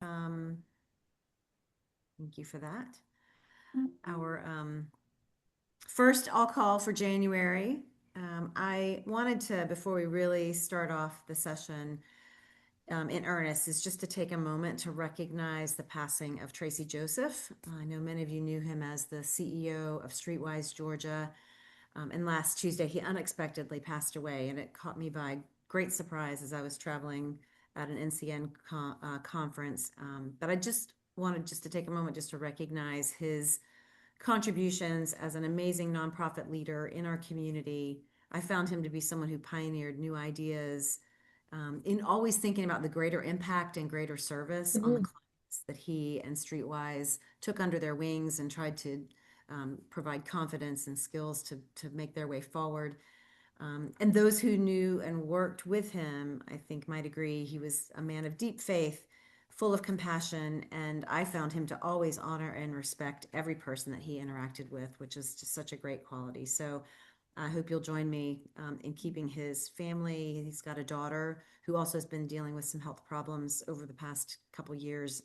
Um, Thank you for that. Our first I'll call for January. I wanted to, before we really start off the session in earnest, is just to take a moment to recognize the passing of Tracy Joseph. I know many of you knew him as the CEO of Streetwise Georgia. And last Tuesday, he unexpectedly passed away, and it caught me by great surprise as I was traveling at an NCN conference. But I just wanted just to take a moment just to recognize his contributions as an amazing nonprofit leader in our community. I found him to be someone who pioneered new ideas, in always thinking about the greater impact and greater service on the Mhm. clients that he and Streetwise took under their wings and tried to provide confidence and skills to make their way forward. And those who knew and worked with him, I think, might agree he was a man of deep faith, full of compassion, and I found him to always honor and respect every person that he interacted with, which is just such a great quality. So I hope you'll join me in keeping his family. He's got a daughter who also has been dealing with some health problems over the past couple years,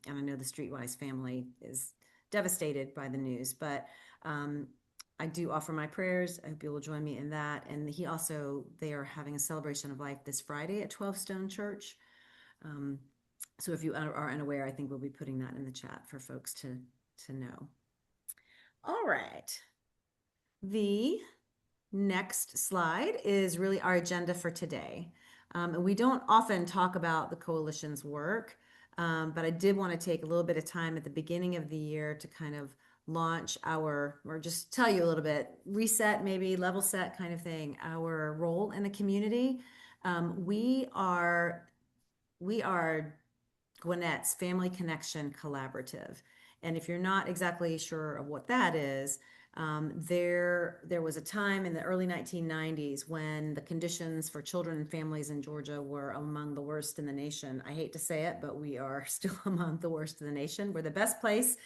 and I know the Streetwise family is devastated by the news, but um, I do offer my prayers. I hope you will join me in that. And they are having a celebration of life this Friday at 12 Stone Church. Um, so if you are unaware, I think we'll be putting that in the chat for folks to know. All right. The next slide is really our agenda for today. And we don't often talk about the coalition's work, but I did want to take a little bit of time at the beginning of the year to kind of launch or just tell you a little bit, reset, maybe level set kind of thing, our role in the community. Um, we are we are Gwinnett's Family Connection Collaborative. And if you're not exactly sure of what that is, there was a time in the early 1990s when the conditions for children and families in Georgia were among the worst in the nation. I hate to say it, but we are still among the worst in the nation. We're the best place,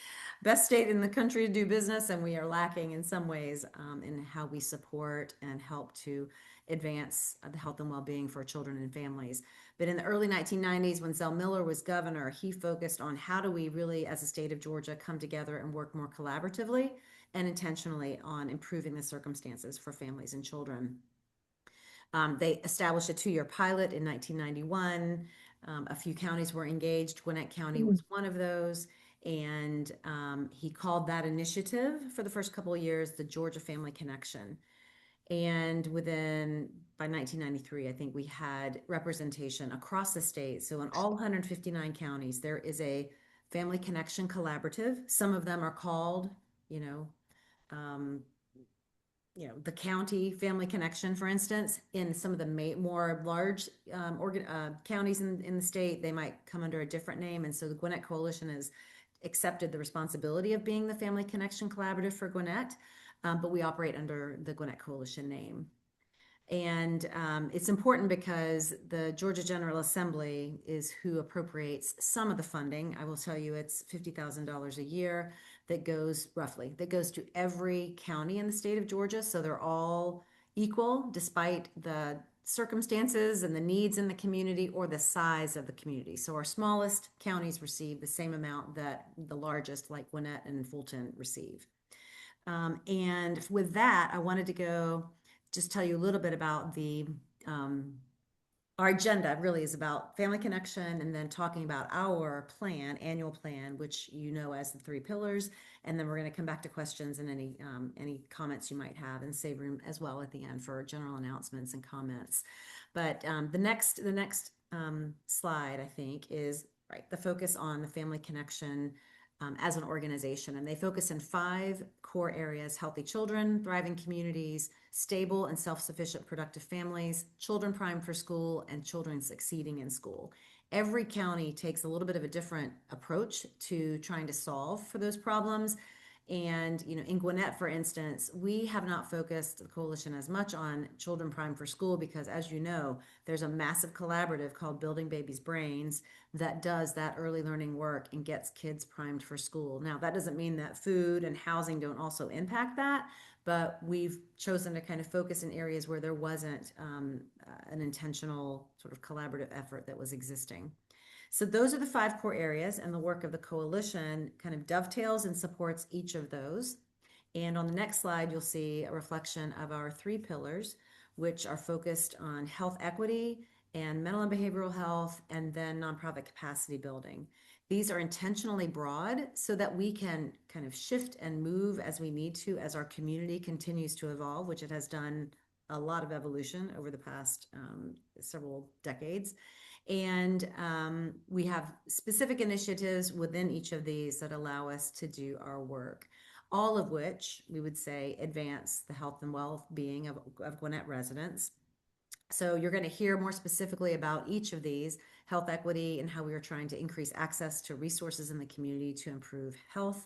best state in the country to do business, and we are lacking in some ways in how we support and help to advance the health and well-being for children and families. But in the early 1990s, when Zell Miller was governor, he focused on how do we really, as a state of Georgia, come together and work more collaboratively and intentionally on improving the circumstances for families and children. They established a 2-year pilot in 1991. A few counties were engaged. Gwinnett County Mhm. was one of those. And he called that initiative for the first couple of years the Georgia Family Connection. And by 1993, I think we had representation across the state. So in all 159 counties, there is a Family Connection Collaborative. Some of them are called, you know, um, the county Family Connection, for instance. In some of the more large counties in the state, they might come under a different name. And so the Gwinnett Coalition has accepted the responsibility of being the Family Connection Collaborative for Gwinnett, but we operate under the Gwinnett Coalition name. And it's important because the Georgia General Assembly is who appropriates some of the funding. I will tell you it's $50,000 a year that goes to every county in the state of Georgia. So they're all equal despite the circumstances and the needs in the community or the size of the community. So our smallest counties receive the same amount that the largest, like Gwinnett and Fulton, receive. And with that, I wanted to go just tell you a little bit about um, our agenda really is about family connection and then talking about our annual plan, which you know as the 3 pillars. And then we're going to come back to questions and any comments you might have and save room as well at the end for general announcements and comments. But the next slide, I think, is right the focus on the family connection as an organization. And they focus in 5 core areas: healthy children, thriving communities, stable and self-sufficient productive families, children primed for school, and children succeeding in school. Every county takes a little bit of a different approach to trying to solve for those problems. And, in Gwinnett, for instance, we have not focused the coalition as much on children primed for school because, as you know, there's a massive collaborative called Building Babies' Brains that does that early learning work and gets kids primed for school. Now, that doesn't mean that food and housing don't also impact that, but we've chosen to kind of focus in areas where there wasn't an intentional sort of collaborative effort that was existing. So those are the 5 core areas, and the work of the coalition kind of dovetails and supports each of those. And on the next slide, you'll see a reflection of our 3 pillars, which are focused on health equity and mental and behavioral health, and then nonprofit capacity building. These are intentionally broad so that we can kind of shift and move as we need to as our community continues to evolve, which it has done a lot of evolution over the past several decades. And we have specific initiatives within each of these that allow us to do our work, all of which we would say advance the health and well-being of Gwinnett residents. So you're going to hear more specifically about each of these: health equity and how we are trying to increase access to resources in the community to improve health.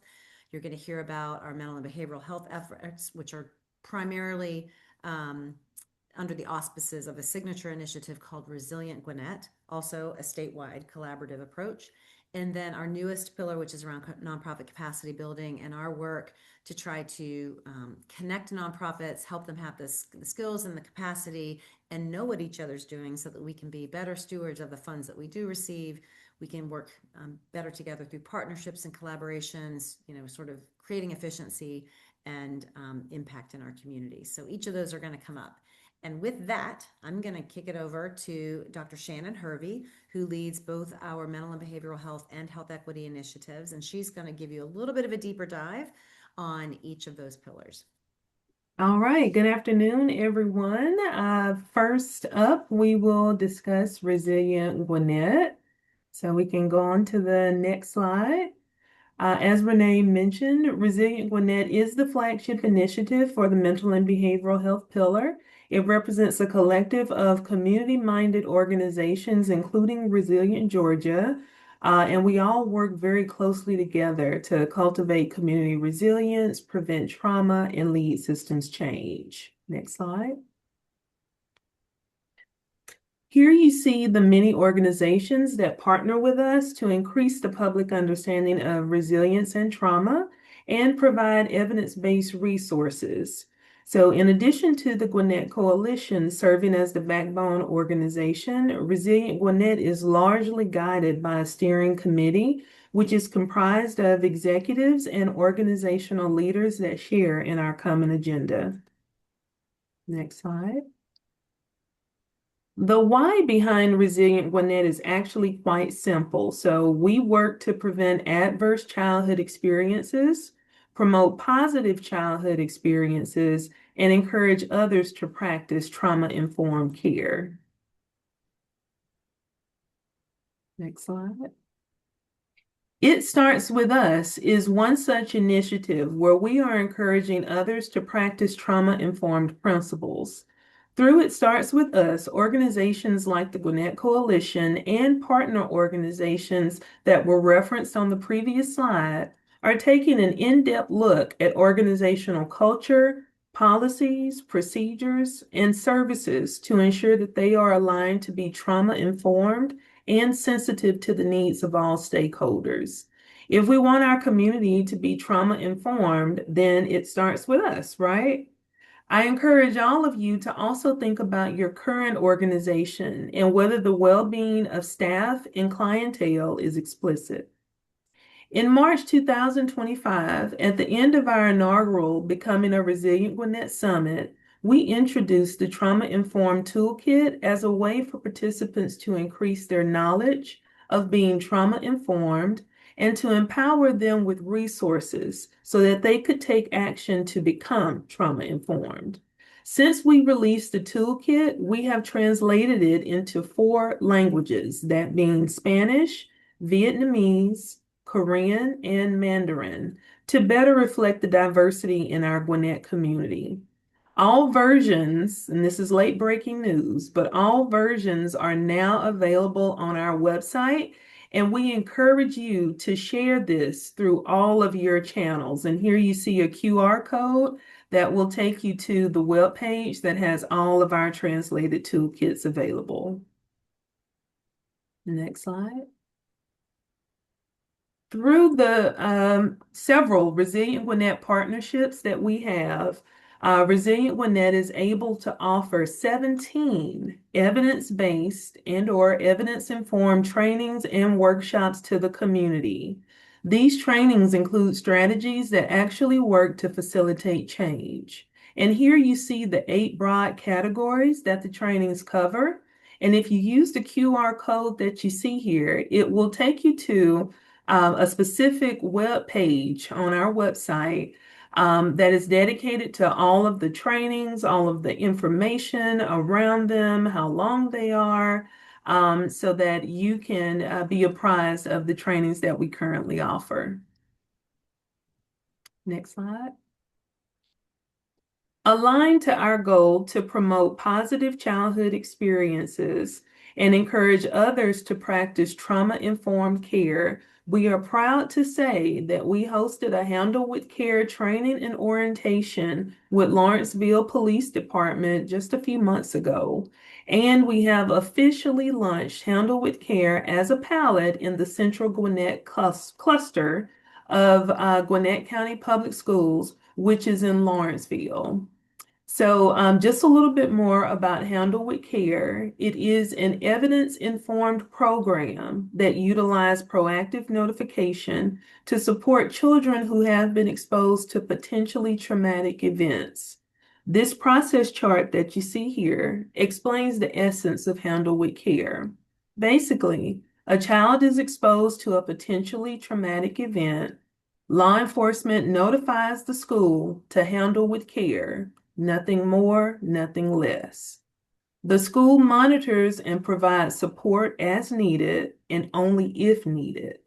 You're going to hear about our mental and behavioral health efforts, which are primarily under the auspices of a signature initiative called Resilient Gwinnett, also a statewide collaborative approach. And then our newest pillar, which is around nonprofit capacity building and our work to try to connect nonprofits, help them have the skills and the capacity and know what each other's doing so that we can be better stewards of the funds that we do receive. We can work better together through partnerships and collaborations, sort of creating efficiency and impact in our community. So each of those are going to come up. And with that, I'm going to kick it over to Dr. Shannon Hervey, who leads both our mental and behavioral health and health equity initiatives. And she's going to give you a little bit of a deeper dive on each of those pillars. All right, good afternoon, everyone. First up, we will discuss Resilient Gwinnett. So we can go on to the next slide. As Renee mentioned, Resilient Gwinnett is the flagship initiative for the mental and behavioral health pillar. It represents a collective of community-minded organizations, including Resilient Georgia, and we all work very closely together to cultivate community resilience, prevent trauma, and lead systems change. Next slide. Here you see the many organizations that partner with us to increase the public understanding of resilience and trauma and provide evidence-based resources. So in addition to the Gwinnett Coalition serving as the backbone organization, Resilient Gwinnett is largely guided by a steering committee, which is comprised of executives and organizational leaders that share in our common agenda. Next slide. The why behind Resilient Gwinnett is actually quite simple. So we work to prevent adverse childhood experiences, promote positive childhood experiences, and encourage others to practice trauma-informed care. Next slide. It Starts With Us is one such initiative where we are encouraging others to practice trauma-informed principles. Through It Starts With Us, organizations like the Gwinnett Coalition and partner organizations that were referenced on the previous slide are taking an in-depth look at organizational culture, policies, procedures, and services to ensure that they are aligned to be trauma-informed and sensitive to the needs of all stakeholders. If we want our community to be trauma-informed, then it starts with us, right? I encourage all of you to also think about your current organization and whether the well-being of staff and clientele is explicit. In March 2025, at the end of our inaugural Becoming a Resilient Gwinnett Summit, we introduced the Trauma-Informed Toolkit as a way for participants to increase their knowledge of being trauma-informed and to empower them with resources so that they could take action to become trauma-informed. Since we released the toolkit, we have translated it into 4 languages, that being Spanish, Vietnamese, Korean, and Mandarin, to better reflect the diversity in our Gwinnett community. All versions, and this is late breaking news, but all versions are now available on our website, and we encourage you to share this through all of your channels. And here you see a QR code that will take you to the webpage that has all of our translated toolkits available. Next slide. Through the several Resilient Gwinnett partnerships that we have, Resilient Gwinnett is able to offer 17 evidence-based and/or evidence-informed trainings and workshops to the community. These trainings include strategies that actually work to facilitate change. And here you see the 8 broad categories that the trainings cover. And if you use the QR code that you see here, it will take you to a specific web page on our website that is dedicated to all of the trainings, all of the information around them, how long they are, so that you can be apprised of the trainings that we currently offer. Next slide. Aligned to our goal to promote positive childhood experiences and encourage others to practice trauma-informed care, we are proud to say that we hosted a Handle with Care training and orientation with Lawrenceville Police Department just a few months ago. And we have officially launched Handle with Care as a pilot in the Central Gwinnett cluster of Gwinnett County Public Schools, which is in Lawrenceville. So, just a little bit more about Handle with Care. It is an evidence-informed program that utilizes proactive notification to support children who have been exposed to potentially traumatic events. This process chart that you see here explains the essence of Handle with Care. Basically, a child is exposed to a potentially traumatic event. Law enforcement notifies the school to handle with care. Nothing more, nothing less. The school monitors and provides support as needed and only if needed.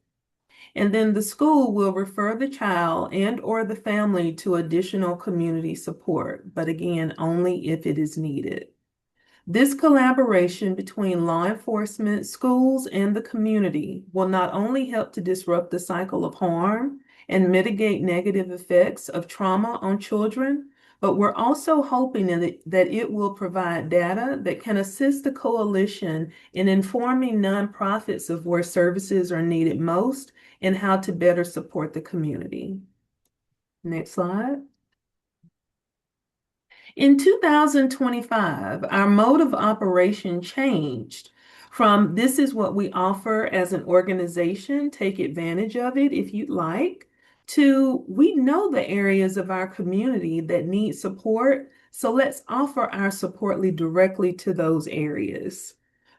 And then the school will refer the child and/or the family to additional community support, but again, only if it is needed. This collaboration between law enforcement, schools, and the community will not only help to disrupt the cycle of harm and mitigate negative effects of trauma on children, but we're also hoping that it will provide data that can assist the coalition in informing nonprofits of where services are needed most and how to better support the community. Next slide. In 2025, our mode of operation changed from this is what we offer as an organization, take advantage of it if you'd like, to we know the areas of our community that need support, so let's offer our support directly to those areas.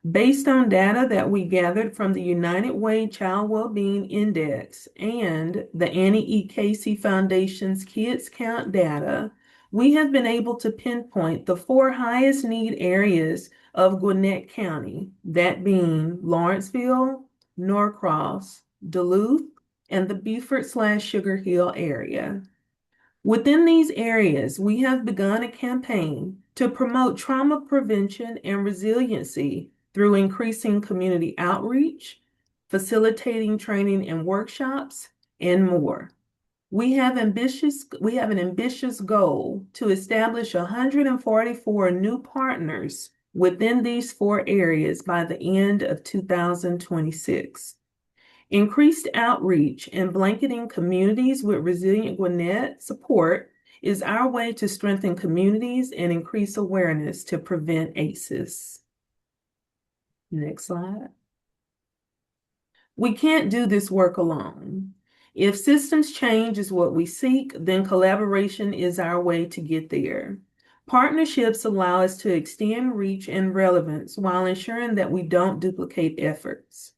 Based on data that we gathered from the United Way Child Wellbeing Index and the Annie E. Casey Foundation's Kids Count data, we have been able to pinpoint the 4 highest need areas of Gwinnett County, that being Lawrenceville, Norcross, Duluth, and the Beaufort/Sugar Hill area. Within these areas, we have begun a campaign to promote trauma prevention and resiliency through increasing community outreach, facilitating training and workshops, and more. We have an ambitious goal to establish 144 new partners within these 4 areas by the end of 2026. Increased outreach and blanketing communities with Resilient Gwinnett support is our way to strengthen communities and increase awareness to prevent ACEs. Next slide. We can't do this work alone. If systems change is what we seek, then collaboration is our way to get there. Partnerships allow us to extend reach and relevance while ensuring that we don't duplicate efforts.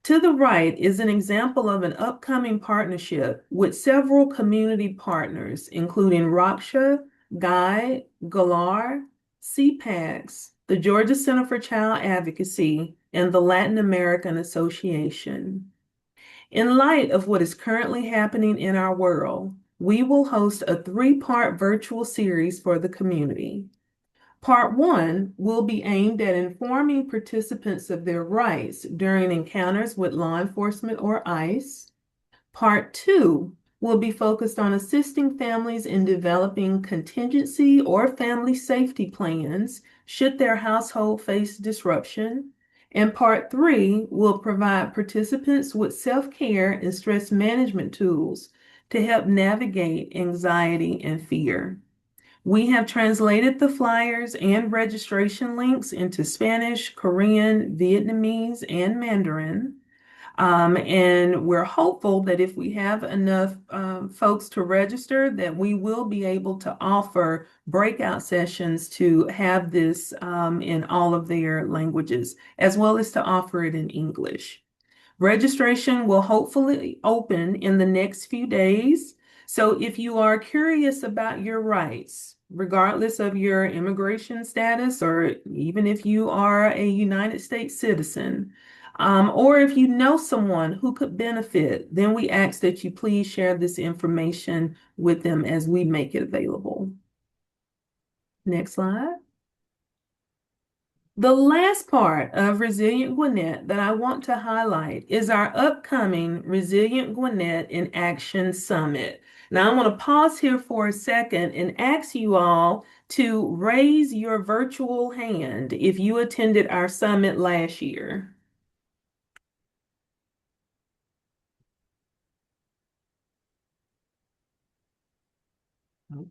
To the right is an example of an upcoming partnership with several community partners, including Raksha, Guide, Galar, CPACS, the Georgia Center for Child Advocacy, and the Latin American Association. In light of what is currently happening in our world, we will host a 3-part virtual series for the community. Part 1 will be aimed at informing participants of their rights during encounters with law enforcement or ICE. Part 2 will be focused on assisting families in developing contingency or family safety plans should their household face disruption. And Part 3 will provide participants with self-care and stress management tools to help navigate anxiety and fear. We have translated the flyers and registration links into Spanish, Korean, Vietnamese, and Mandarin. And we're hopeful that if we have enough folks to register, that we will be able to offer breakout sessions to have this in all of their languages, as well as to offer it in English. Registration will hopefully open in the next few days. So if you are curious about your rights, regardless of your immigration status, or even if you are a United States citizen, or if you know someone who could benefit, then we ask that you please share this information with them as we make it available. Next slide. The last part of Resilient Gwinnett that I want to highlight is our upcoming Resilient Gwinnett in Action Summit. Now, I want to pause here for a second and ask you all to raise your virtual hand if you attended our summit last year. Okay,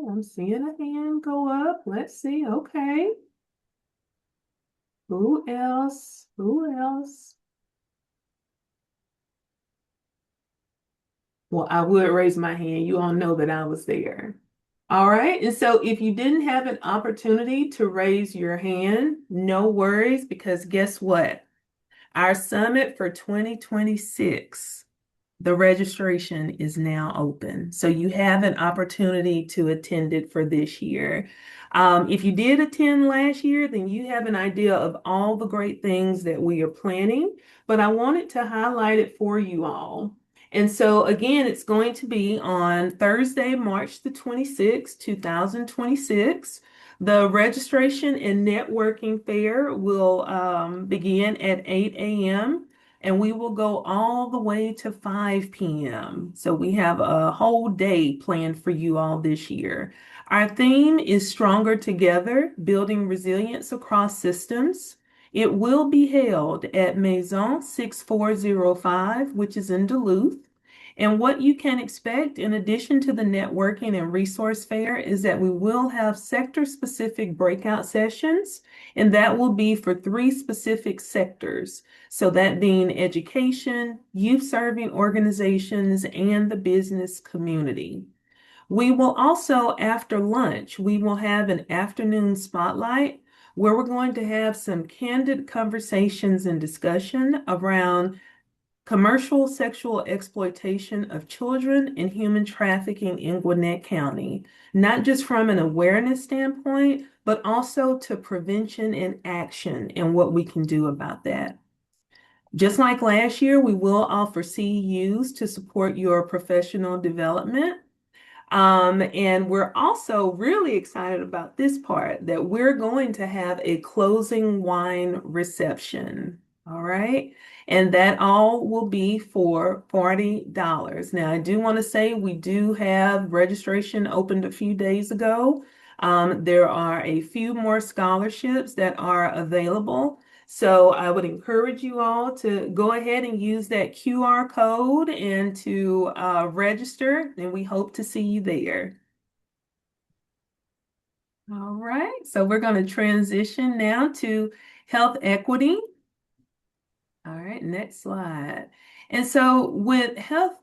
I'm seeing a hand go up. Let's see. Okay. Who else? Who else? Well, I would raise my hand. You all know that I was there. All right. And so if you didn't have an opportunity to raise your hand, no worries, because guess what? Our summit for 2026, the registration is now open. So you have an opportunity to attend it for this year. If you did attend last year, then you have an idea of all the great things that we are planning, but I wanted to highlight it for you all. And so again, it's going to be on Thursday, March the 26th, 2026. The registration and networking fair will begin at 8 a.m. and we will go all the way to 5 p.m. So we have a whole day planned for you all this year. Our theme is Stronger Together, Building Resilience Across Systems. It will be held at Maison 6405, which is in Duluth. And what you can expect, in addition to the networking and resource fair, is that we will have sector-specific breakout sessions, and that will be for 3 specific sectors. So that being education, youth serving organizations, and the business community. We will also, after lunch, we will have an afternoon spotlight where we're going to have some candid conversations and discussion around commercial sexual exploitation of children and human trafficking in Gwinnett County, not just from an awareness standpoint, but also to prevention and action and what we can do about that. Just like last year, we will offer CEUs to support your professional development. And we're also really excited about this part that we're going to have a closing wine reception. All right. And that all will be for $40. Now, I do want to say we do have registration opened a few days ago. There are a few more scholarships that are available. So I would encourage you all to go ahead and use that QR code and to register, and we hope to see you there. All right, so we're going to transition now to health equity. All right, next slide. And so with health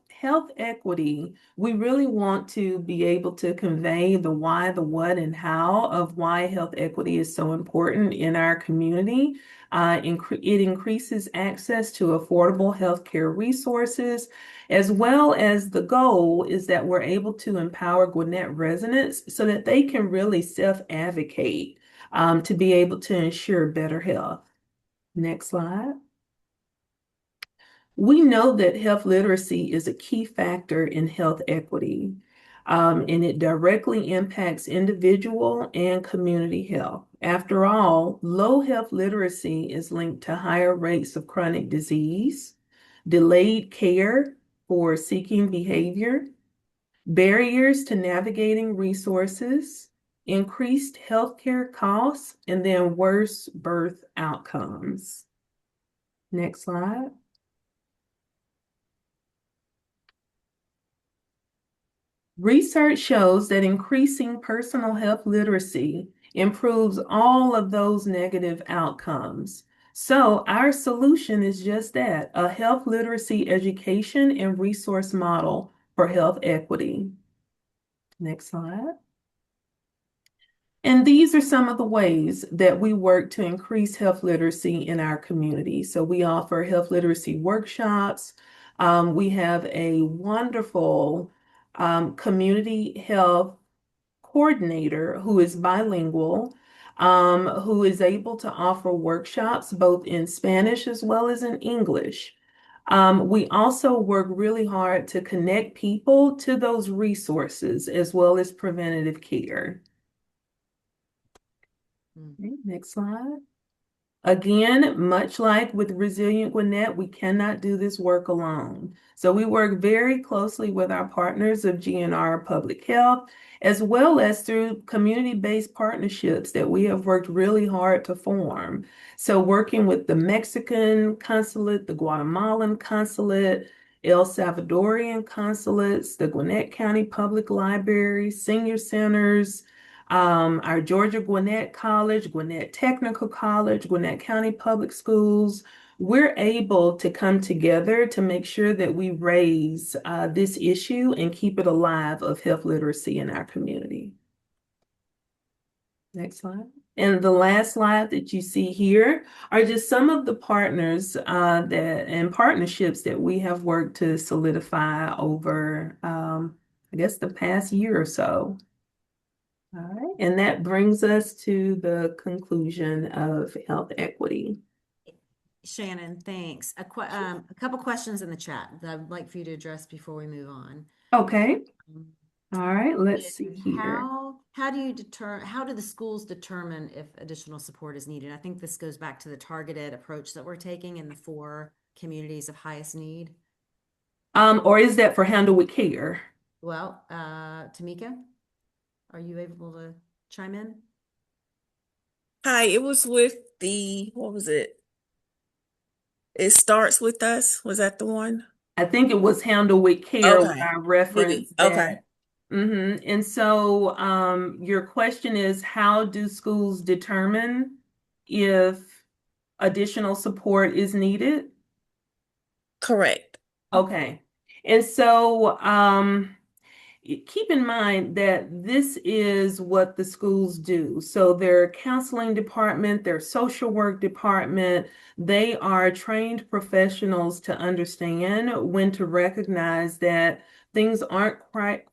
equity, we really want to be able to convey the why, the what, and how of why health equity is so important in our community. It increases access to affordable healthcare resources, as well as the goal is that we're able to empower Gwinnett residents so that they can really self-advocate to be able to ensure better health. Next slide. We know that health literacy is a key factor in health equity, and it directly impacts individual and community health. After all, low health literacy is linked to higher rates of chronic disease, delayed care for seeking behavior, barriers to navigating resources, increased healthcare costs, and then worse birth outcomes. Next slide. Research shows that increasing personal health literacy improves all of those negative outcomes. So, our solution is just that, a health literacy education and resource model for health equity. Next slide. And these are some of the ways that we work to increase health literacy in our community. So we offer health literacy workshops. We have a wonderful community health coordinator who is bilingual, who is able to offer workshops both in Spanish as well as in English. We also work really hard to connect people to those resources as well as preventative care. Mm. Okay, next slide. Again, much like with Resilient Gwinnett, we cannot do this work alone. So we work very closely with our partners of GNR Public Health, as well as through community-based partnerships that we have worked really hard to form. So working with the Mexican consulate, the Guatemalan consulate, El Salvadorian consulates, the Gwinnett County Public Library, senior centers, our Georgia Gwinnett College, Gwinnett Technical College, Gwinnett County Public Schools, we're able to come together to make sure that we raise this issue and keep it alive of health literacy in our community. Next slide. And the last slide that you see here are just some of the partners and partnerships that we have worked to solidify over, I guess, the past year or so. All right, and that brings us to the conclusion of health equity. Shannon, thanks. A couple questions in the chat that I'd like for you to address before we move on. Okay, Um, all right, let's see is here. how do the schools determine if additional support is needed? I think this goes back to the targeted approach that we're taking in the 4 communities of highest need. Or is that for Handle with Care? Well, Tamika, are you able to chime in? Hi, it was with what was it? It starts with us. Was that the one? I think it was Handle with Care when Okay. I With it. referenced that. Okay. And so your question is, how do schools determine if additional support is needed? Correct. Okay. And so keep in mind that this is what the schools do. So their counseling department, their social work department, they are trained professionals to understand when to recognize that things aren't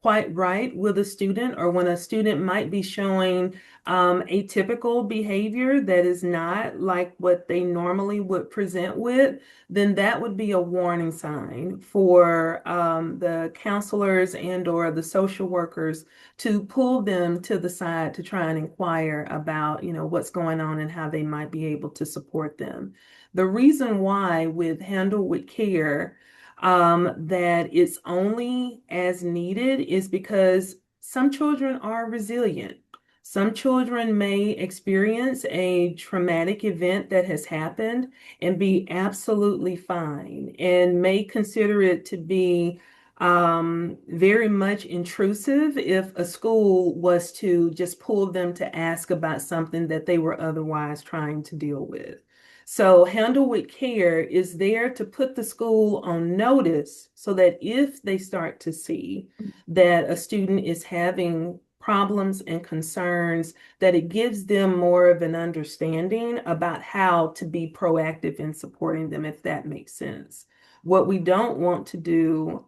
quite right with a student, or when a student might be showing atypical behavior that is not like what they normally would present with, then that would be a warning sign for the counselors and or the social workers to pull them to the side to try and inquire about, what's going on and how they might be able to support them. The reason why with Handle with Care that it's only as needed is because some children are resilient. Some children may experience a traumatic event that has happened and be absolutely fine and may consider it to be very much intrusive if a school was to just pull them to ask about something that they were otherwise trying to deal with. So Handle with Care is there to put the school on notice so that if they start to see that a student is having problems and concerns, that it gives them more of an understanding about how to be proactive in supporting them, if that makes sense. What we don't want to do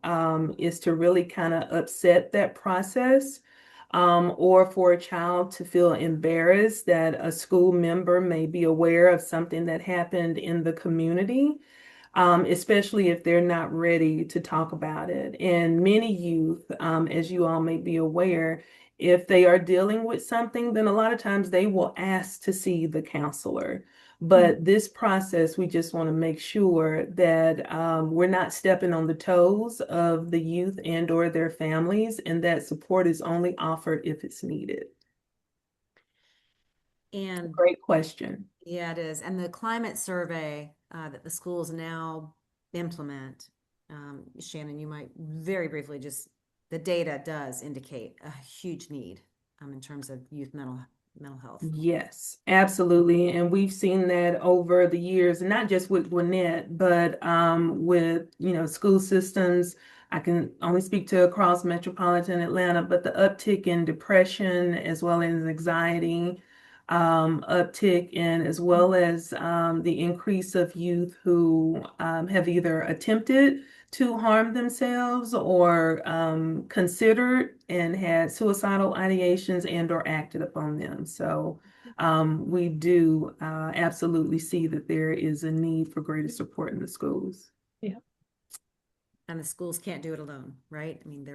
is to really kind of upset that process, or for a child to feel embarrassed that a school member may be aware of something that happened in the community, especially if they're not ready to talk about it. And many youth, as you all may be aware, if they are dealing with something, then a lot of times they will ask to see the counselor. But this process, we just want to make sure that we're not stepping on the toes of the youth and or their families, and that support is only offered if it's needed. And Great question. yeah, it is. And the climate survey that the schools now implement, Shannon, you might very briefly just the data does indicate a huge need in terms of youth mental health. Yes, absolutely. And we've seen that over the years, and not just with Gwinnett, but with, school systems. I can only speak to across metropolitan Atlanta, but the uptick in depression as well as anxiety, uptick in as well as the increase of youth who have either attempted to harm themselves or considered and had suicidal ideations and or acted upon them. So we do absolutely see that there is a need for greater support in the schools. Yeah, And the schools can't do it alone, right? I mean,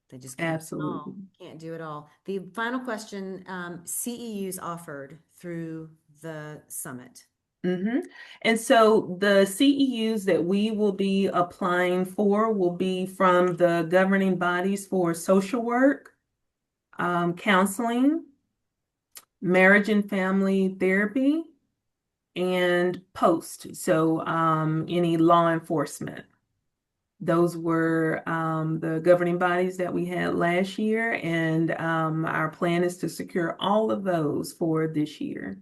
they just absolutely. can't do it all. The final question, CEUs offered through the summit. Mm-hmm. And so the CEUs that we will be applying for will be from the governing bodies for social work, counseling, marriage and family therapy, and post. So any law enforcement. Those were the governing bodies that we had last year, and our plan is to secure all of those for this year.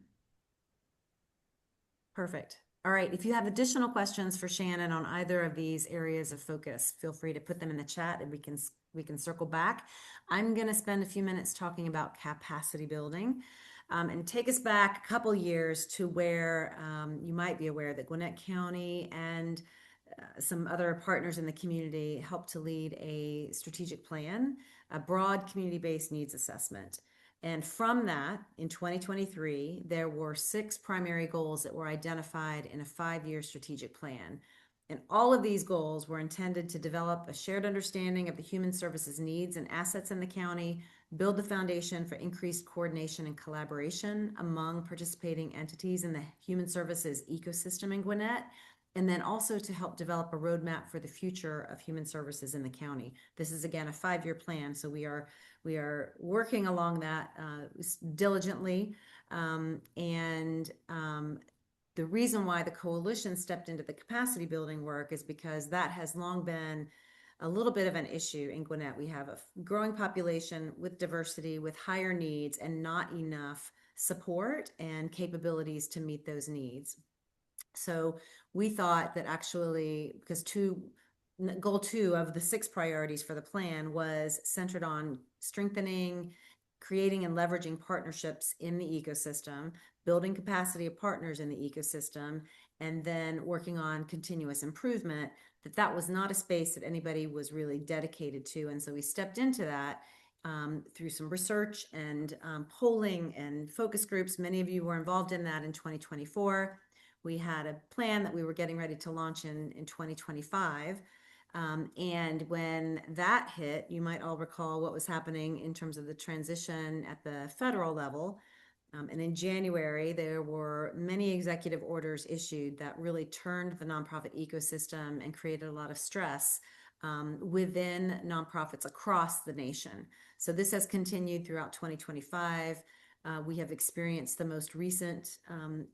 Perfect. All right. If you have additional questions for Shannon on either of these areas of focus, feel free to put them in the chat and we can circle back. I'm going to spend a few minutes talking about capacity building and take us back a couple years to where you might be aware that Gwinnett County and some other partners in the community helped to lead a strategic plan, a broad community-based needs assessment. And from that, in 2023, there were 6 primary goals that were identified in a 5-year strategic plan. And all of these goals were intended to develop a shared understanding of the human services needs and assets in the county, build the foundation for increased coordination and collaboration among participating entities in the human services ecosystem in Gwinnett, and then also to help develop a roadmap for the future of human services in the county. This is again a 5-year plan, so we are working along that diligently, the reason why the coalition stepped into the capacity building work is because that has long been a little bit of an issue in Gwinnett. We have a growing population with diversity, with higher needs, and not enough support and capabilities to meet those needs. So we thought that actually, because goal 2 of the 6 priorities for the plan was centered on strengthening, creating and leveraging partnerships in the ecosystem, building capacity of partners in the ecosystem, and then working on continuous improvement, that was not a space that anybody was really dedicated to. And so we stepped into that through some research and polling and focus groups. Many of you were involved in that in 2024. We had a plan that we were getting ready to launch in 2025. And when that hit, you might all recall what was happening in terms of the transition at the federal level. And in January, there were many executive orders issued that really turned the nonprofit ecosystem and created a lot of stress within nonprofits across the nation. So this has continued throughout 2025. We have experienced the most recent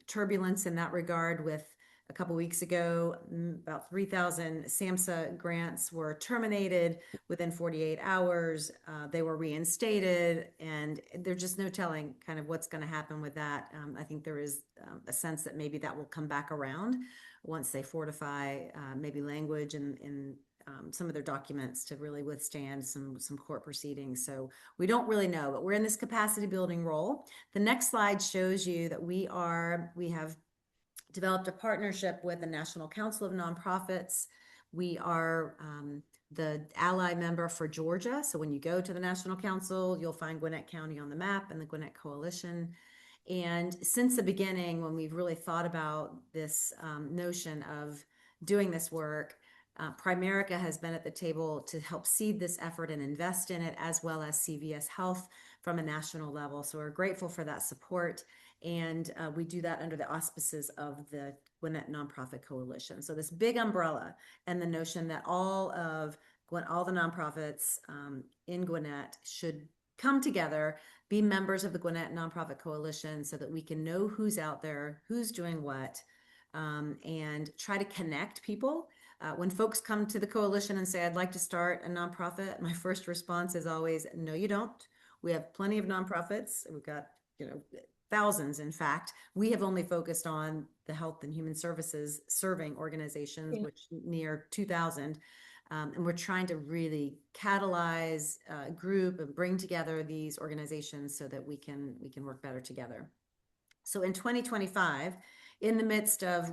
turbulence in that regard with a couple weeks ago, about 3,000 SAMHSA grants were terminated within 48 hours. They were reinstated, and there's just no telling kind of what's going to happen with that. I think there is a sense that maybe that will come back around once they fortify maybe language in some of their documents to really withstand some court proceedings. So we don't really know, but we're in this capacity building role. The next slide shows you that we have developed a partnership with the National Council of Nonprofits. We are the ally member for Georgia. So when you go to the National Council, you'll find Gwinnett County on the map and the Gwinnett Coalition. And since the beginning, when we've really thought about this notion of doing this work, Primerica has been at the table to help seed this effort and invest in it, as well as CVS Health from a national level. So we're grateful for that support. And we do that under the auspices of the Gwinnett Nonprofit Coalition. So this big umbrella and the notion that all the nonprofits in Gwinnett should come together, be members of the Gwinnett Nonprofit Coalition so that we can know who's out there, who's doing what, and try to connect people When folks come to the coalition and say, I'd like to start a nonprofit, my first response is always, no, you don't. We have plenty of nonprofits. We've got, thousands, in fact. We have only focused on the health and human services serving organizations, which near 2,000. And we're trying to really catalyze a group and bring together these organizations so that we can work better together. So in 2025, in the midst of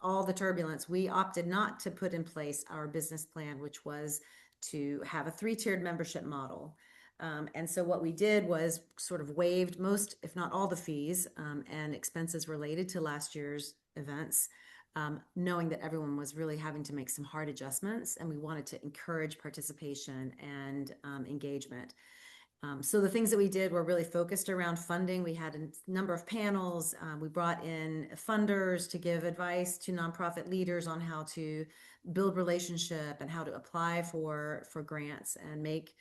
all the turbulence, we opted not to put in place our business plan, which was to have a 3-tiered membership model. And so what we did was sort of waived most, if not all, the fees and expenses related to last year's events, knowing that everyone was really having to make some hard adjustments, and we wanted to encourage participation and engagement. So the things that we did were really focused around funding. We had a number of panels. We brought in funders to give advice to nonprofit leaders on how to build relationship and how to apply for grants and make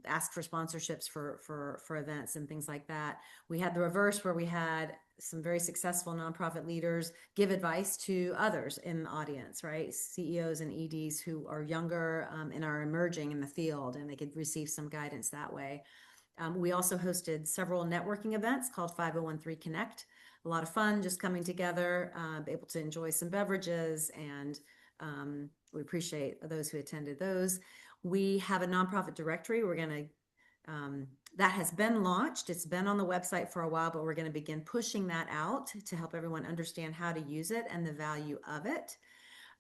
ask for sponsorships for events and things like that. We had the reverse, where we had some very successful nonprofit leaders give advice to others in the audience, right? CEOs and EDs who are younger and are emerging in the field, and they could receive some guidance that way. We also hosted several networking events called 5013 Connect. A lot of fun, just coming together, able to enjoy some beverages, and we appreciate those who attended those. We have a nonprofit directory. We're going to that has been launched. It's been on the website for a while, but we're going to begin pushing that out to help everyone understand how to use it and the value of it.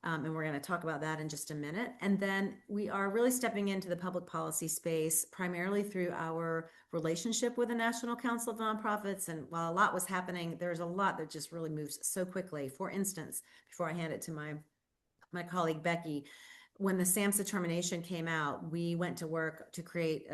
And we're going to talk about that in just a minute. And then we are really stepping into the public policy space, primarily through our relationship with the National Council of Nonprofits. And while a lot was happening, there's a lot that just really moves so quickly. For instance, before I hand it to my colleague Becky, when the SAMHSA termination came out, we went to work to create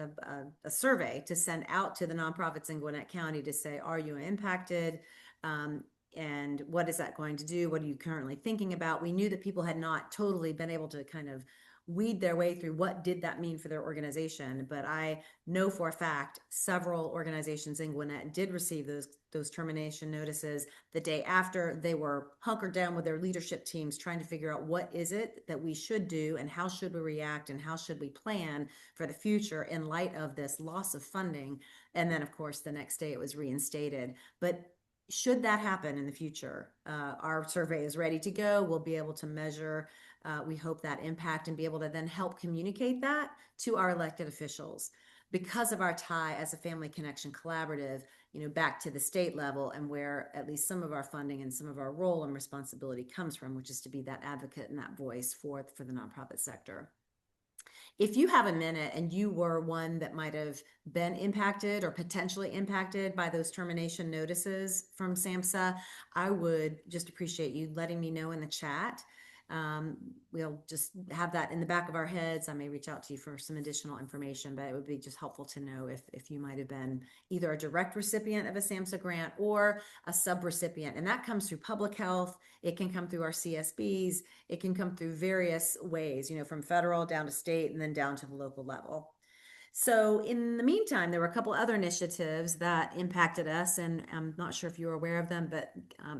a survey to send out to the nonprofits in Gwinnett County to say, are you impacted? And what is that going to do? What are you currently thinking about? We knew that people had not totally been able to kind of weed their way through what did that mean for their organization. But I know for a fact several organizations in Gwinnett did receive those termination notices the day after. They were hunkered down with their leadership teams trying to figure out what is it that we should do and how should we react and how should we plan for the future in light of this loss of funding. And then, of course, the next day it was reinstated. But should that happen in the future, our survey is ready to go. We'll be able to measure, we hope, that impact and be able to then help communicate that to our elected officials. Because of our tie as a Family Connection Collaborative, back to the state level, and where at least some of our funding and some of our role and responsibility comes from, which is to be that advocate and that voice for the nonprofit sector. If you have a minute and you were one that might have been impacted or potentially impacted by those termination notices from SAMHSA, I would just appreciate you letting me know in the chat. We'll just have that in the back of our heads. I may reach out to you for some additional information, but it would be just helpful to know if you might have been either a direct recipient of a SAMHSA grant or a sub-recipient. And that comes through public health. It can come through our CSBs. It can come through various ways, from federal down to state and then down to the local level. So in the meantime, there were a couple other initiatives that impacted us, and I'm not sure if you were aware of them, but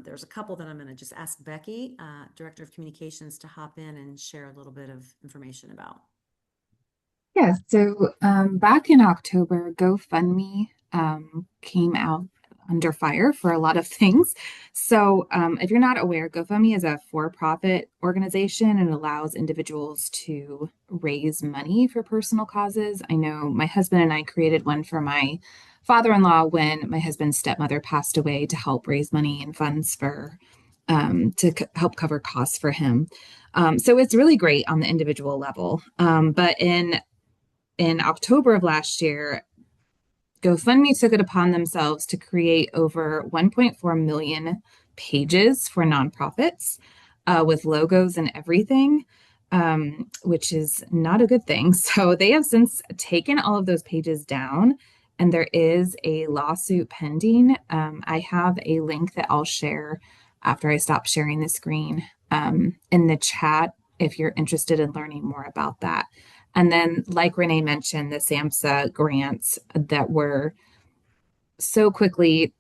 there's a couple that I'm going to just ask Becky, Director of Communications, to hop in and share a little bit of information about. Yeah, so back in October, GoFundMe came out under fire for a lot of things. So if you're not aware, GoFundMe is a for-profit organization and allows individuals to raise money for personal causes. I know my husband and I created one for my father-in-law when my husband's stepmother passed away, to help raise money and funds for help cover costs for him. So it's really great on the individual level. But in October of last year, GoFundMe took it upon themselves to create over 1.4 million pages for nonprofits with logos and everything, which is not a good thing. So they have since taken all of those pages down, and there is a lawsuit pending. I have a link that I'll share after I stop sharing the screen in the chat if you're interested in learning more about that. And then, like Renee mentioned, the SAMHSA grants that were so quickly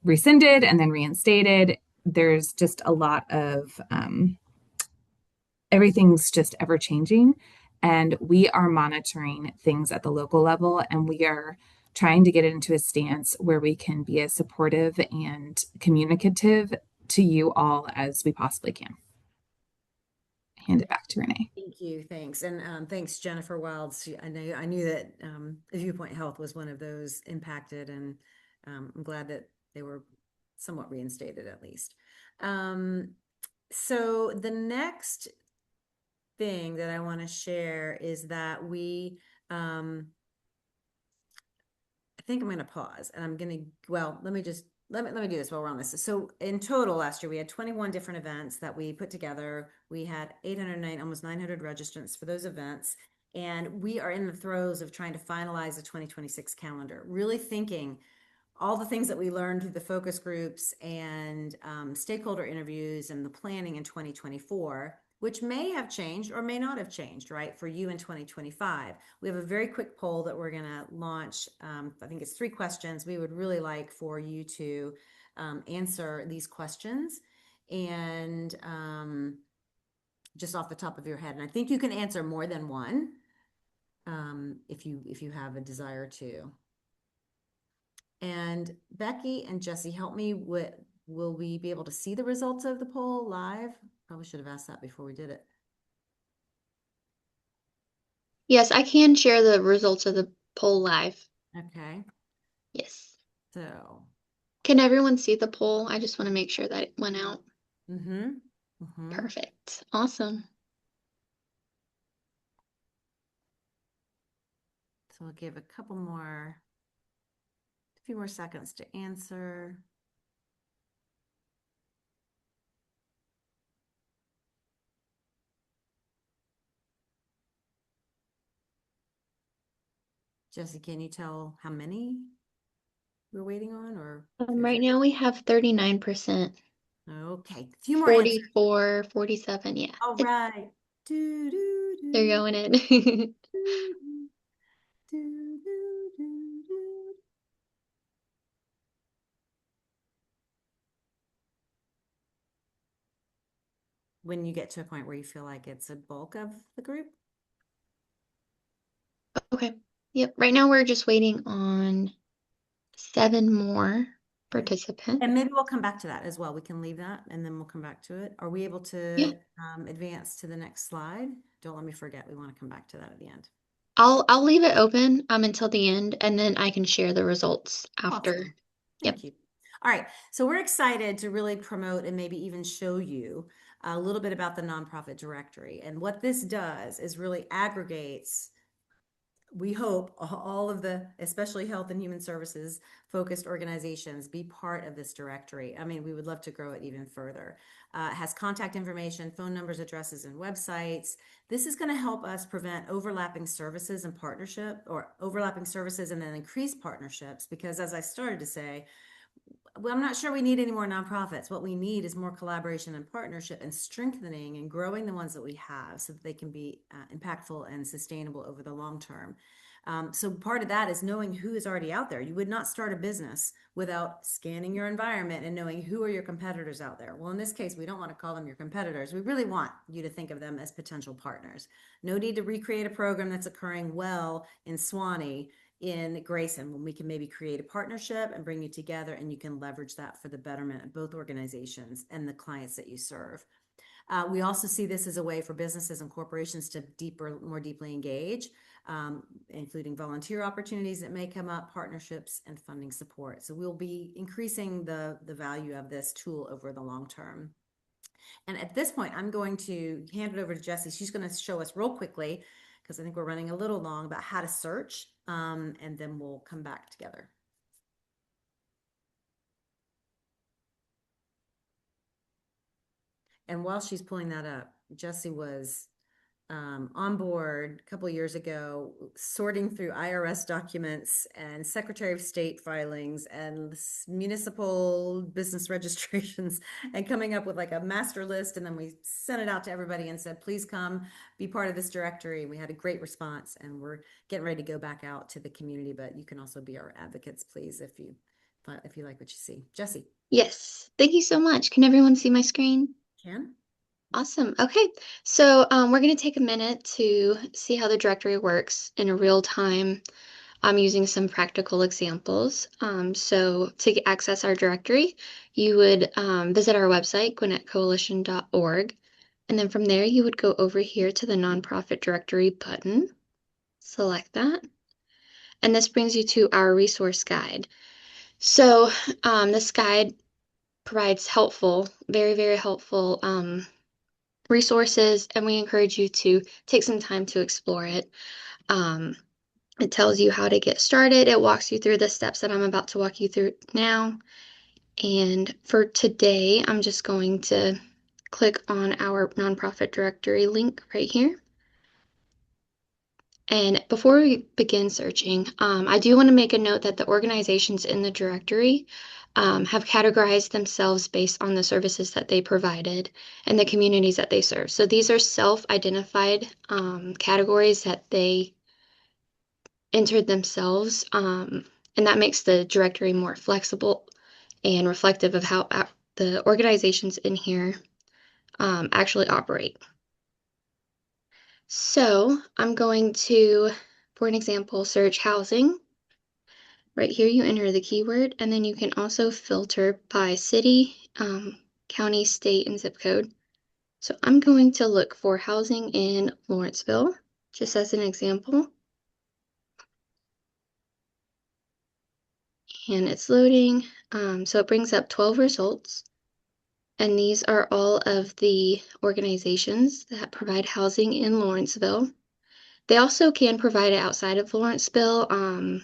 rescinded and then reinstated. there's just a lot of everything's just ever changing. And we are monitoring things at the local level, and we are trying to get into a stance where we can be as supportive and communicative to you all as we possibly can. Hand it back to Renee. Thank you. Thanks. And thanks, Jennifer Wilds. I knew that Viewpoint Health was one of those impacted, and I'm glad that they were somewhat reinstated at least. So the next thing that I want to share is that I think I'm going to pause, and I'm going to, well, let me do this while we're on this. So in total last year, we had 21 different events that we put together. We had 809, almost 900 registrants for those events. And we are in the throes of trying to finalize the 2026 calendar, really thinking all the things that we learned through the focus groups and stakeholder interviews and the planning in 2024, which may have changed or may not have changed, right, for you in 2025. We have a very quick poll that we're going to launch. I think it's 3 questions. We would really like for you to answer these questions, and just off the top of your head. And I think you can answer more than one if you have a desire to. And Becky and Jesse, help me with, will we be able to see the results of the poll live? Probably should have asked that before we did it. Yes, I can share the results of the poll live. Okay, Yes. so. Can everyone see the poll? I just want to make sure that it went out. Perfect. Awesome. So we'll give a few more seconds to answer. Jesse, can you tell how many we're waiting on, or? Right now we have 39%. Okay, a few more answers. 44, 47, yeah. All right. They're going in. When you get to a point where you feel like it's a bulk of the group? Okay. Yep. Right now we're just waiting on 7 more participants. And maybe we'll come back to that as well. We can leave that and then we'll come back to it. Are we able to advance to the next slide? Don't let me forget. We want to come back to that at the end. I'll leave it open until the end, and then I can share the results after. Awesome. Thank you. All right. So we're excited to really promote and maybe even show you a little bit about the nonprofit directory. And what this does is really aggregates, we hope, all of the, especially health and human services focused organizations be part of this directory. I mean, we would love to grow it even further. It has contact information, phone numbers, addresses, and websites. This is going to help us prevent overlapping services and overlapping services and then increase partnerships, because as I started to say, well, I'm not sure we need any more nonprofits. What we need is more collaboration and partnership and strengthening and growing the ones that we have so that they can be impactful and sustainable over the long term. So part of that is knowing who is already out there. You would not start a business without scanning your environment and knowing who are your competitors out there. Well, in this case, we don't want to call them your competitors. We really want you to think of them as potential partners. No need to recreate a program that's occurring well in Swanee in Grayson, when we can maybe create a partnership and bring you together, and you can leverage that for the betterment of both organizations and the clients that you serve. We also see this as a way for businesses and corporations to more deeply engage, including volunteer opportunities that may come up, partnerships, and funding support. So we'll be increasing the value of this tool over the long term. And at this point, I'm going to hand it over to Jessie. She's going to show us real quickly, because I think we're running a little long, about how to search, and then we'll come back together. And while she's pulling that up, Jessie was on board a couple of years ago, sorting through IRS documents and Secretary of State filings and municipal business registrations and coming up with like a master list. And then we sent it out to everybody and said, please come be part of this directory. We had a great response, and we're getting ready to go back out to the community, but you can also be our advocates, please, if you if you like what you see. Jesse, Yes. Thank you so much. Can everyone see my screen? can? Awesome. Okay. So we're going to take a minute to see how the directory works in a real time. I'm using some practical examples. So to access our directory, you would visit our website, gwinnettcoalition.org. And then from there, you would go over here to the nonprofit directory button. Select that. And this brings you to our resource guide. So this guide provides helpful, very, very helpful resources, and we encourage you to take some time to explore it. It tells you how to get started. It walks you through the steps that I'm about to walk you through now. And for today, I'm just going to click on our nonprofit directory link right here. And before we begin searching, I do want to make a note that the organizations in the directory have categorized themselves based on the services that they provided and the communities that they serve. So these are self-identified categories that they entered themselves, and that makes the directory more flexible and reflective of how the organizations in here actually operate. So I'm going to, for an example, search housing. Right here, you enter the keyword, and then you can also filter by city, county, state, and zip code. So I'm going to look for housing in Lawrenceville, just as an example. And it's loading. So it brings up 12 results. And these are all of the organizations that provide housing in Lawrenceville. They also can provide it outside of Lawrenceville,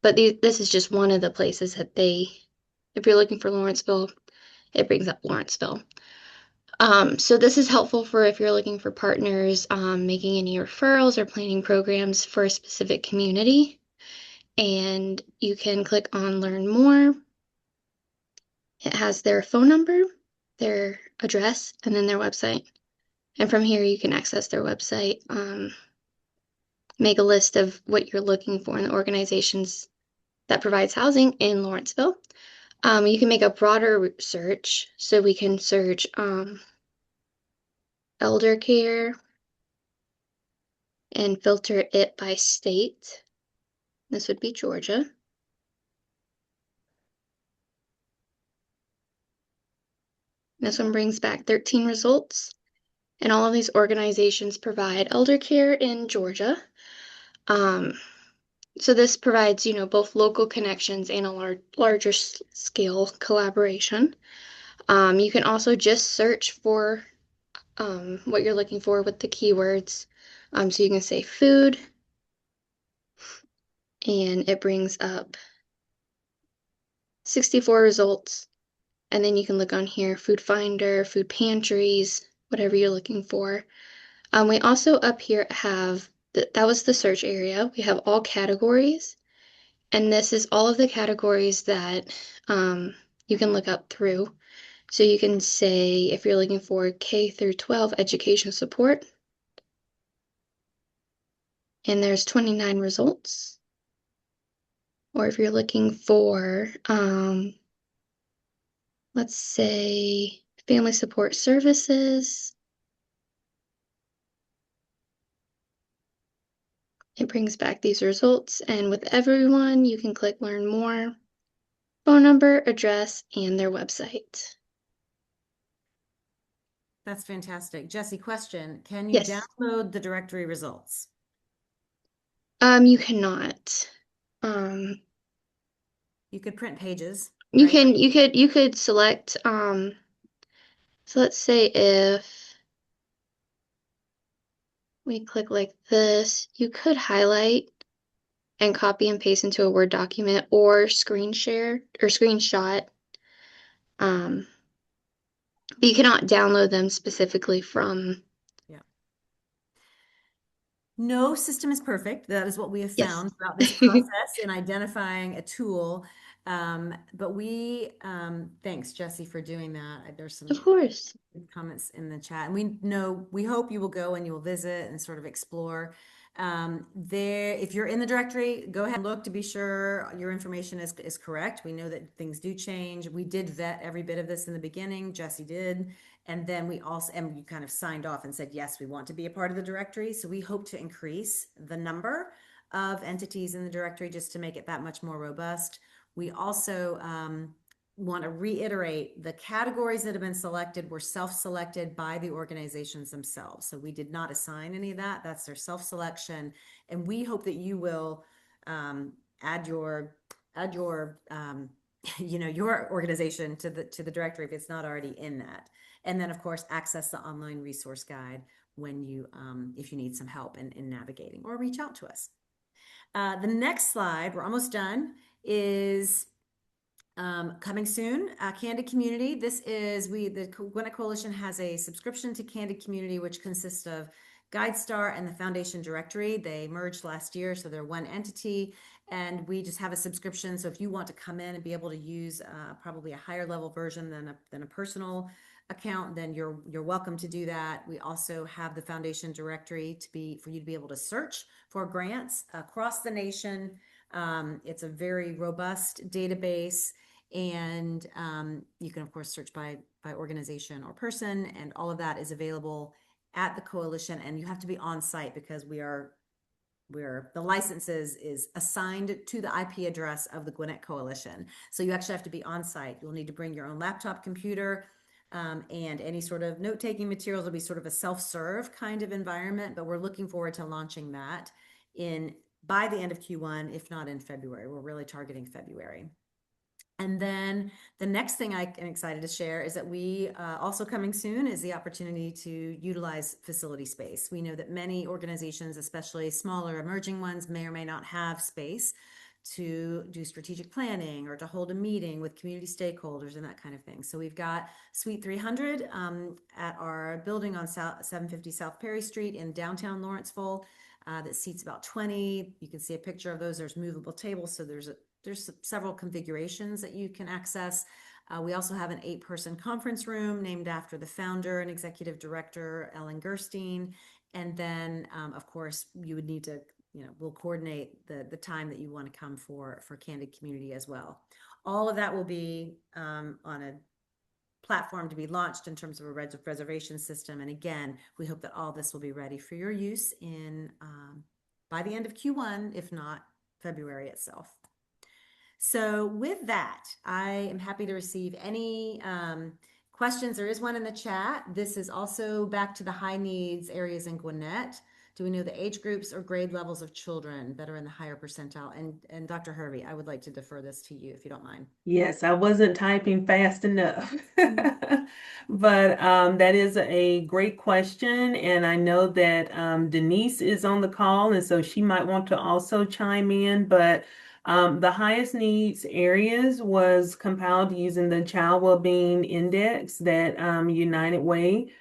but this is just one of the places that if you're looking for Lawrenceville, it brings up Lawrenceville. So this is helpful for if you're looking for partners, making any referrals or planning programs for a specific community. And you can click on Learn More. It has their phone number, their address, and then their website. And from here, you can access their website, make a list of what you're looking for in the organizations that provides housing in Lawrenceville. You can make a broader search, so we can search elder care and filter it by state. This would be Georgia. This one brings back 13 results, and all of these organizations provide elder care in Georgia. So this provides, both local connections and a larger scale collaboration. You can also just search for what you're looking for with the keywords. So you can say food, and it brings up 64 results. And then you can look on here, food finder, food pantries, whatever you're looking for. We also up here have, that was the search area. We have all categories. And this is all of the categories that you can look up through. So you can say, if you're looking for K through 12 education support, and there's 29 results. Or if you're looking for, let's say, family support services, it brings back these results. And with everyone, you can click Learn More, phone number, address, and their website. That's fantastic. Jesse, question. Can you Yes. download the directory results? You cannot. You could print pages, You right? can you could select so let's say if we click like this, you could highlight and copy and paste into a Word document or screen share or screenshot. But you cannot download them specifically from. No system is perfect. That is what we have Yes. found throughout this process in identifying a tool. But thanks, Jesse, for doing that. There's some Of course. comments in the chat. And we hope you will go and you will visit and sort of explore. If you're in the directory, go ahead and look to be sure your information is correct. We know that things do change. We did vet every bit of this in the beginning. Jesse did. And then you kind of signed off and said, yes, we want to be a part of the directory. So we hope to increase the number of entities in the directory just to make it that much more robust. We also want to reiterate the categories that have been selected were self-selected by the organizations themselves. So we did not assign any of that. That's their self-selection. And we hope that you will add your your organization to the directory if it's not already in that. And then of course, access the online resource guide when you if you need some help in navigating, or reach out to us. The next slide, we're almost done, is coming soon, Candid Community. The Gwinnett Coalition has a subscription to Candid Community, which consists of GuideStar and the Foundation Directory. They merged last year, so they're one entity, and we just have a subscription. So if you want to come in and be able to use probably a higher level version than a personal account, then you're welcome to do that. We also have the Foundation Directory for you to be able to search for grants across the nation. It's a very robust database, and you can of course search by organization or person, and all of that is available at the coalition. And you have to be on site because the licenses is assigned to the IP address of the Gwinnett Coalition. So you actually have to be on site. You'll need to bring your own laptop, computer, and any sort of note-taking materials. Will be sort of a self-serve kind of environment, but we're looking forward to launching that by the end of Q1, if not in February. We're really targeting February. And then the next thing I am excited to share is that we also coming soon is the opportunity to utilize facility space. We know that many organizations, especially smaller emerging ones, may or may not have space to do strategic planning or to hold a meeting with community stakeholders and that kind of thing. So we've got Suite 300 at our building on 750 South Perry Street in downtown Lawrenceville that seats about 20. You can see a picture of those. There's movable tables, so there's several configurations that you can access. We also have an 8-person conference room named after the founder and executive director, Ellen Gerstein. And then, of course, you would need to, we'll coordinate the time that you want to come for Candid Community as well. All of that will be on a platform to be launched in terms of a reservation system. And again, we hope that all this will be ready for your use by the end of Q1, if not February itself. So with that, I am happy to receive any questions. There is one in the chat. This is also back to the high needs areas in Gwinnett. Do we know the age groups or grade levels of children that are in the higher percentile? And Dr. Hervey, I would like to defer this to you if you don't mind. Yes, I wasn't typing fast enough. But that is a great question. And I know that Denise is on the call, and so she might want to also chime in. But the highest needs areas was compiled using the Child Wellbeing Index that United Way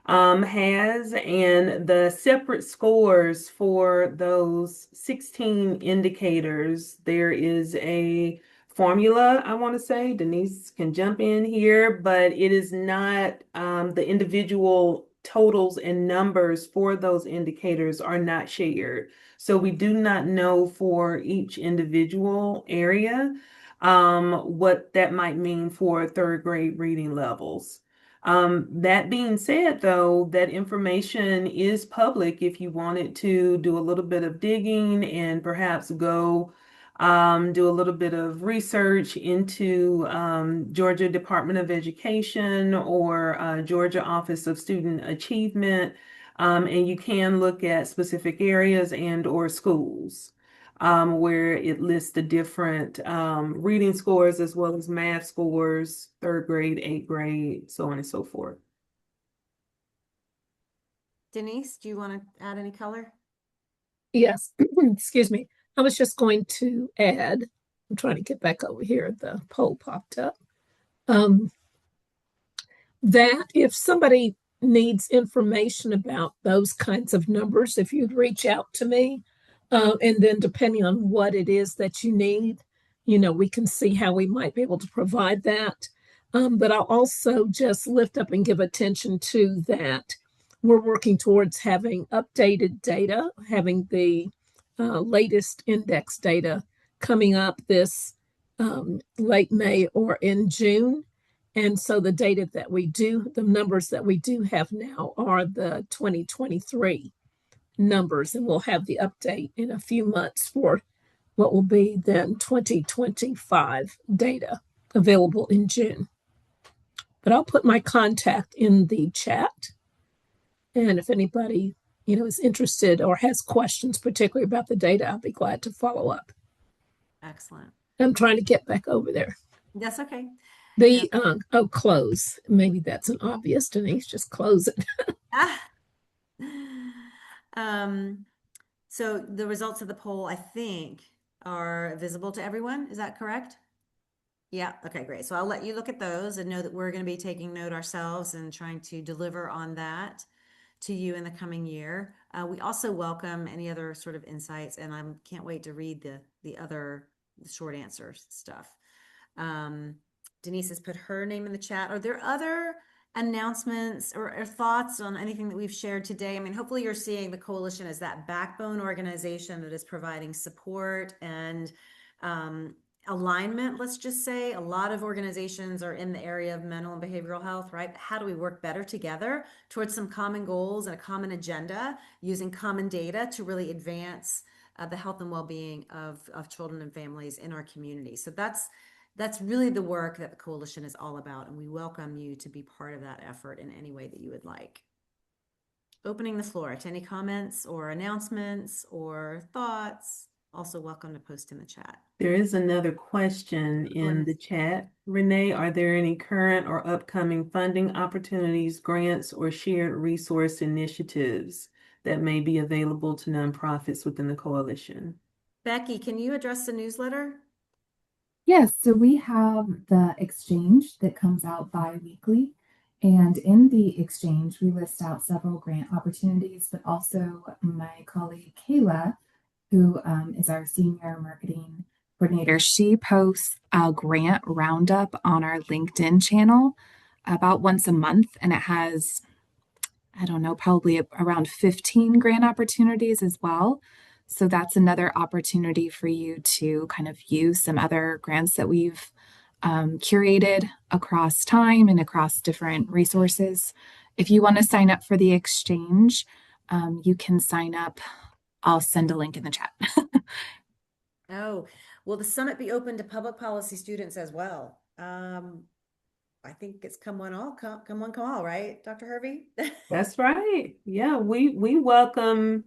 has, and the separate scores for those 16 indicators. There is a formula, I want to say. Denise can jump in here, but it is not the individual totals and numbers for those indicators are not shared. So we do not know for each individual area what that might mean for third grade reading levels. That being said, though, that information is public if you wanted to do a little bit of digging and perhaps go do a little bit of research into Georgia Department of Education or Georgia Office of Student Achievement. And you can look at specific areas and or schools where it lists the different reading scores as well as math scores, third grade, eighth grade, so on and so forth. Denise, do you want to add any color? Yes, excuse me. I was just going to add, I'm trying to get back over here. The poll popped up. That if somebody needs information about those kinds of numbers, if you'd reach out to me, and then depending on what it is that you need, we can see how we might be able to provide that. But I'll also just lift up and give attention to that. we're working towards having updated data, having the latest index data coming up this late May or in June. And so the data that we do, the numbers that we do have now are the 2023 numbers, and we'll have the update in a few months for what will be then 2025 data available in June. But I'll put my contact in the chat. And if anybody, is interested or has questions, particularly about the data, I'll be glad to follow up. Excellent. I'm trying to get back over there. That's okay. The close. Maybe that's an obvious, Denise. Just close it. So the results of the poll, I think, are visible to everyone. Is that correct? Yeah. Okay, great. So I'll let you look at those and know that we're going to be taking note ourselves and trying to deliver on that to you in the coming year. We also welcome any other sort of insights, and I can't wait to read the other short answer stuff. Denise has put her name in the chat. Are there other announcements or thoughts on anything that we've shared today? I mean, hopefully you're seeing the coalition as that backbone organization that is providing support and alignment. Let's just say a lot of organizations are in the area of mental and behavioral health, right? How do we work better together towards some common goals and a common agenda using common data to really advance the health and well-being of children and families in our community? So that's really the work that the coalition is all about, and we welcome you to be part of that effort in any way that you would like. Opening the floor to any comments or announcements or thoughts. Also welcome to post in the chat. There is another question in the chat. Renee, are there any current or upcoming funding opportunities, grants, or shared resource initiatives that may be available to nonprofits within the coalition? Becky, can you address the newsletter? Yes, so we have the exchange that comes out bi-weekly. And in the exchange, we list out several grant opportunities, but also my colleague Kayla, who is our senior marketing coordinator, she posts a grant roundup on our LinkedIn channel about once a month, and it has, I don't know, probably around 15 grant opportunities as well. So that's another opportunity for you to kind of use some other grants that we've curated across time and across different resources. If you want to sign up for the exchange, you can sign up. I'll send a link in the chat. Oh, will the summit be open to public policy students as well? I think it's come one, come all, right, Dr. Hervey? That's right. Yeah, we welcome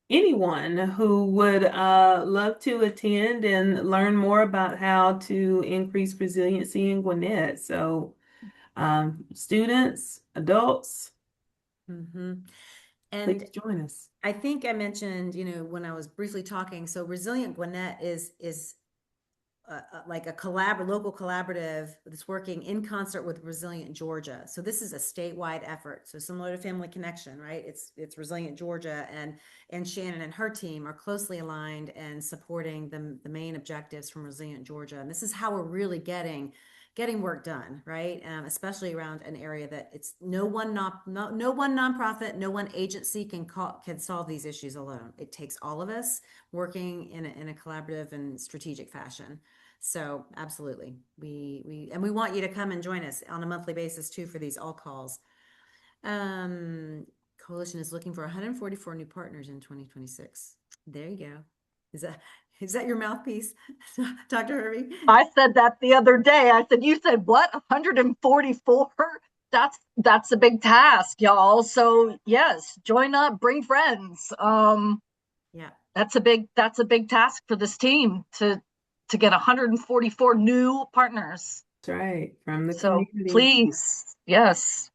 anyone who would love to attend and learn more about how to increase resiliency in Gwinnett. So students, adults, And please join us. I think I mentioned, when I was briefly talking, so Resilient Gwinnett is like a local collaborative that's working in concert with Resilient Georgia. So this is a statewide effort. So similar to Family Connection, right? It's Resilient Georgia, and Shannon and her team are closely aligned and supporting the main objectives from Resilient Georgia. And this is how we're really getting work done, right? Especially around an area that it's no one nonprofit, no one agency can solve these issues alone. It takes all of us working in a collaborative and strategic fashion. So absolutely, we want you to come and join us on a monthly basis too for these all calls. Coalition is looking for 144 new partners in 2026. There you go. Is that your mouthpiece, Dr. Hervey? I said that the other day. I said, you said what? 144? That's a big task, y'all. So yes, join up, bring friends. Yeah. That's a big task for this team to get 144 new partners. That's right. From the So community. please, yes.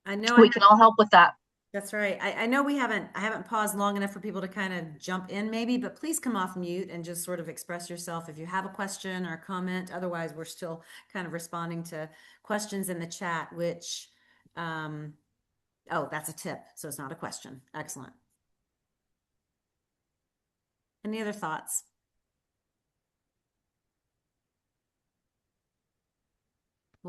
I know we can all help with that. That's right. I know I haven't paused long enough for people to kind of jump in maybe, but please come off mute and just sort of express yourself if you have a question or a comment. Otherwise, we're still kind of responding to questions in the chat, which, oh, that's a tip. So it's not a question. Excellent. Any other thoughts?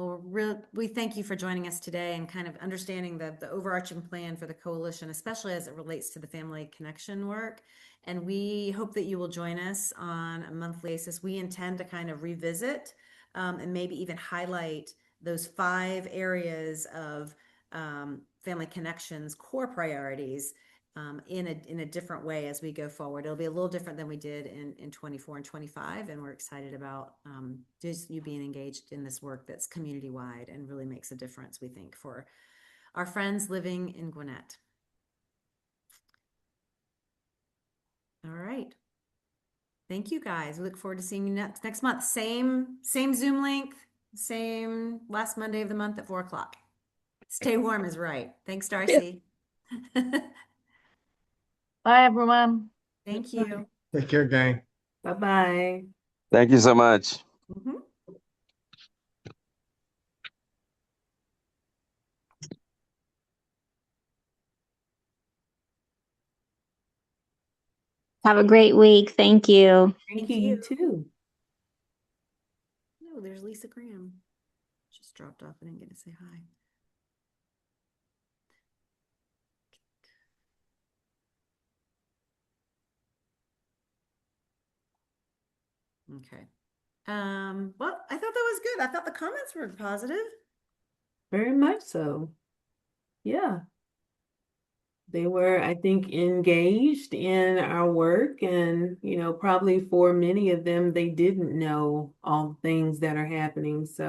Well, we thank you for joining us today and kind of understanding the overarching plan for the coalition, especially as it relates to the family connection work. And we hope that you will join us on a monthly basis. We intend to kind of revisit and maybe even highlight those 5 areas of family connections core priorities in a different way as we go forward. It'll be a little different than we did in 24 and 25, and we're excited about just you being engaged in this work that's community-wide and really makes a difference, we think, for our friends living in Gwinnett. All right. Thank you, guys. We look forward to seeing you next month. Same Zoom link, same last Monday of the month at 4 o'clock. Stay warm is right. Thanks, Darcy. Bye, everyone. Thank you. Take care, gang. Bye-bye. Thank you so much. Mhm. Have a great week. Thank you. Thank you, you too. Oh, there's Lisa Graham. Just dropped off. I didn't get to say hi. Okay. Well, I thought that was good. I thought the comments were positive. Very much so. Yeah. They were, I think, engaged in our work, and, probably for many of them, they didn't know all the things that are happening. So